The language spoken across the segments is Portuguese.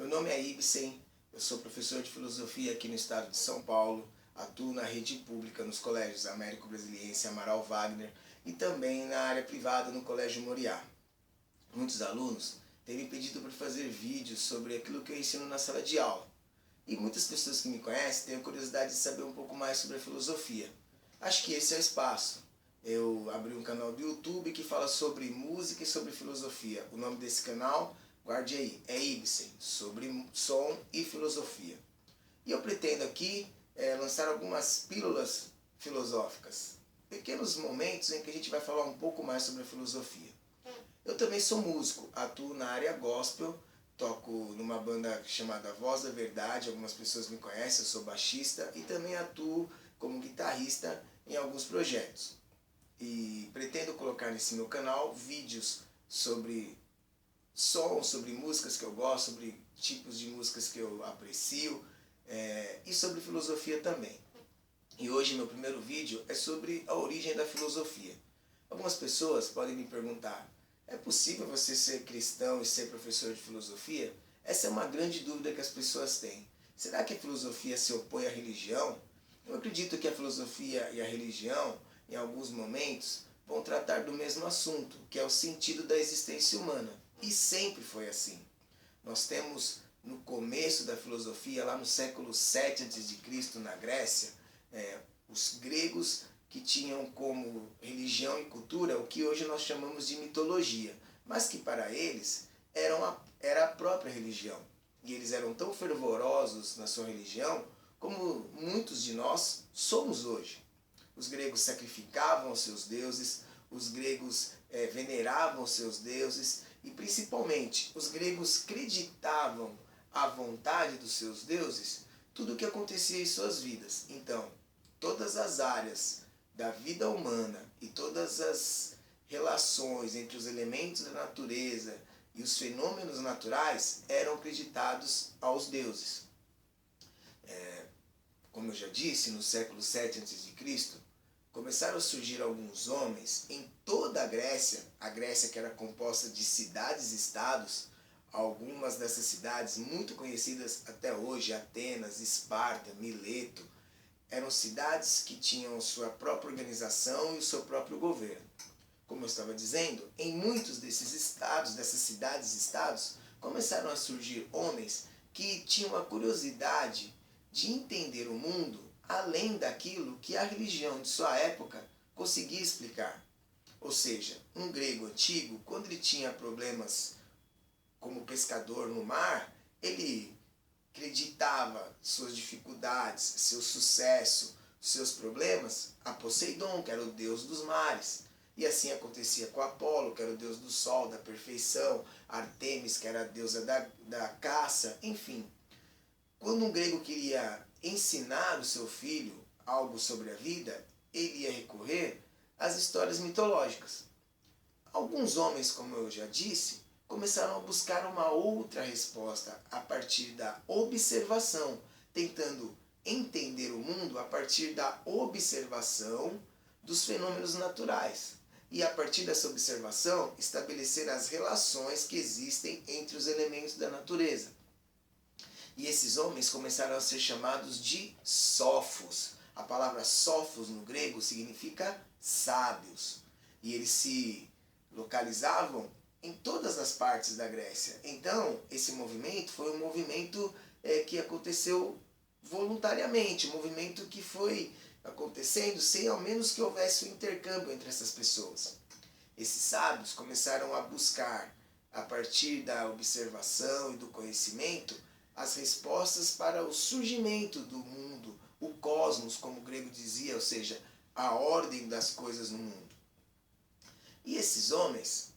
Meu nome é Ibsen, eu sou professor de filosofia aqui no estado de São Paulo, atuo na rede pública nos colégios Américo Brasiliense e Amaral Wagner e também na área privada no Colégio Moriá. Muitos alunos têm me pedido para fazer vídeos sobre aquilo que eu ensino na sala de aula. E muitas pessoas que me conhecem têm a curiosidade de saber um pouco mais sobre a filosofia. Acho que esse é o espaço. Eu abri um canal do YouTube que fala sobre música e sobre filosofia. O nome desse canal, guarde aí, é Ibsen, sobre som e filosofia. E eu pretendo aqui lançar algumas pílulas filosóficas. Pequenos momentos em que a gente vai falar um pouco mais sobre a filosofia. Eu também sou músico, atuo na área gospel, toco numa banda chamada Voz da Verdade, algumas pessoas me conhecem, eu sou baixista e também atuo como guitarrista em alguns projetos. E pretendo colocar nesse meu canal vídeos sobre som, sobre músicas que eu gosto, sobre tipos de músicas que eu aprecio e sobre filosofia também. E hoje meu primeiro vídeo é sobre a origem da filosofia. Algumas pessoas podem me perguntar: é possível você ser cristão e ser professor de filosofia? Essa é uma grande dúvida que as pessoas têm. Será que a filosofia se opõe à religião? Eu acredito que a filosofia e a religião, em alguns momentos, vão tratar do mesmo assunto, que é o sentido da existência humana. E sempre foi assim. Nós temos no começo da filosofia, lá no século 7 a.C., na Grécia, os gregos que tinham como religião e cultura o que hoje nós chamamos de mitologia, mas que para eles era a própria religião. E eles eram tão fervorosos na sua religião como muitos de nós somos hoje. Os gregos sacrificavam os seus deuses, os gregos veneravam os seus deuses e principalmente os gregos acreditavam à vontade dos seus deuses tudo o que acontecia em suas vidas. Então, todas as áreas da vida humana e todas as relações entre os elementos da natureza e os fenômenos naturais eram acreditados aos deuses. Como eu já disse, no século 7 a.C., começaram a surgir alguns homens em toda a Grécia que era composta de cidades-estados, algumas dessas cidades muito conhecidas até hoje, Atenas, Esparta, Mileto, eram cidades que tinham sua própria organização e o seu próprio governo. Como eu estava dizendo, em muitos desses estados, dessas cidades-estados, começaram a surgir homens que tinham a curiosidade de entender o mundo além daquilo que a religião de sua época conseguia explicar. Ou seja, um grego antigo, quando ele tinha problemas como pescador no mar, ele acreditava suas dificuldades, seu sucesso, seus problemas a Poseidon, que era o deus dos mares. E assim acontecia com Apolo, que era o deus do sol, da perfeição, Artemis, que era a deusa da caça, enfim. Quando um grego queria ensinar o seu filho algo sobre a vida, ele ia recorrer às histórias mitológicas. Alguns homens, como eu já disse, começaram a buscar uma outra resposta a partir da observação, tentando entender o mundo a partir da observação dos fenômenos naturais. E a partir dessa observação, estabelecer as relações que existem entre os elementos da natureza. E esses homens começaram a ser chamados de sófos. A palavra sófos no grego significa sábios. E eles se localizavam em todas as partes da Grécia. Então, esse movimento foi um movimento que aconteceu voluntariamente, um movimento que foi acontecendo sem ao menos que houvesse um intercâmbio entre essas pessoas. Esses sábios começaram a buscar, a partir da observação e do conhecimento, as respostas para o surgimento do mundo, o cosmos, como o grego dizia, ou seja, a ordem das coisas no mundo. E esses homens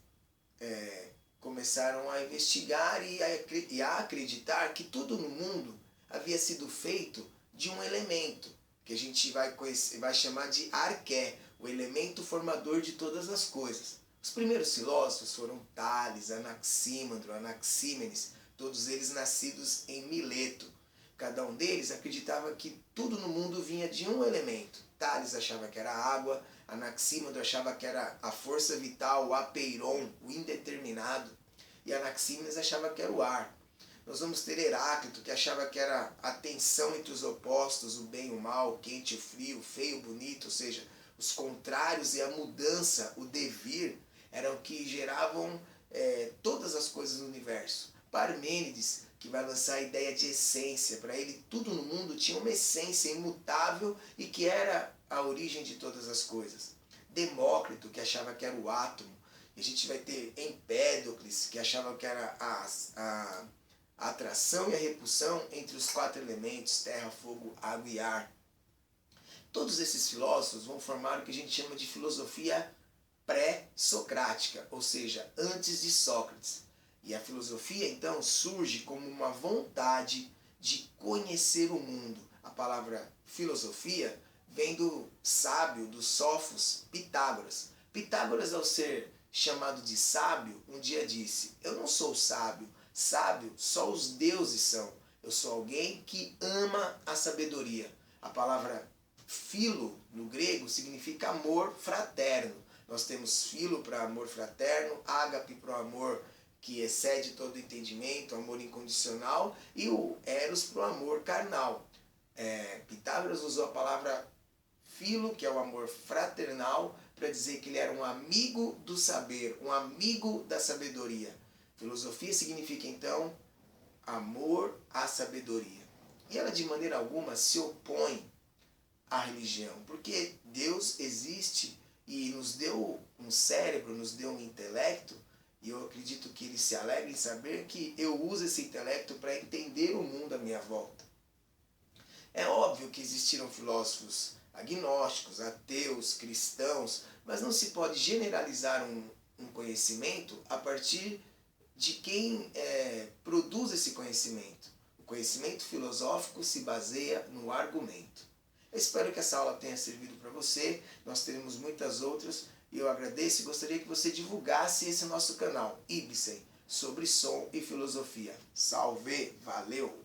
começaram a investigar e a acreditar que tudo no mundo havia sido feito de um elemento, que a gente vai chamar de arqué, o elemento formador de todas as coisas. Os primeiros filósofos foram Tales, Anaxímandro, Anaxímenes, todos eles nascidos em Mileto. Cada um deles acreditava que tudo no mundo vinha de um elemento. Tales achava que era a água, Anaxímandro achava que era a força vital, o apeiron, o indeterminado, e Anaxímenes achava que era o ar. Nós vamos ter Heráclito, que achava que era a tensão entre os opostos, o bem e o mal, o quente e o frio, o feio e o bonito, ou seja, os contrários e a mudança, o devir, eram o que geravam todas as coisas no universo. Parmênides, que vai lançar a ideia de essência, para ele tudo no mundo tinha uma essência imutável e que era a origem de todas as coisas. Demócrito, que achava que era o átomo, e a gente vai ter Empédocles, que achava que era a atração e a repulsão entre os 4 elementos, terra, fogo, água e ar. Todos esses filósofos vão formar o que a gente chama de filosofia pré-socrática, ou seja, antes de Sócrates. E a filosofia, então, surge como uma vontade de conhecer o mundo. A palavra filosofia vem do sábio, do Sófos, Pitágoras. Pitágoras, ao ser chamado de sábio, um dia disse: eu não sou sábio, sábio só os deuses são. Eu sou alguém que ama a sabedoria. A palavra filo, no grego, significa amor fraterno. Nós temos filo para amor fraterno, ágape para o amor que excede todo entendimento, amor incondicional, e o eros para o amor carnal. Pitágoras usou a palavra filo, que é o amor fraternal, para dizer que ele era um amigo do saber, um amigo da sabedoria. Filosofia significa, então, amor à sabedoria. E ela, de maneira alguma, se opõe à religião, porque Deus existe e nos deu um cérebro, nos deu um intelecto, e eu acredito que ele se alegra em saber que eu uso esse intelecto para entender o mundo à minha volta. É óbvio que existiram filósofos agnósticos, ateus, cristãos, mas não se pode generalizar um conhecimento a partir de quem produz esse conhecimento. O conhecimento filosófico se baseia no argumento. Eu espero que essa aula tenha servido para você, nós teremos muitas outras, e eu agradeço e gostaria que você divulgasse esse nosso canal, Ibsen, sobre som e filosofia. Salve, valeu!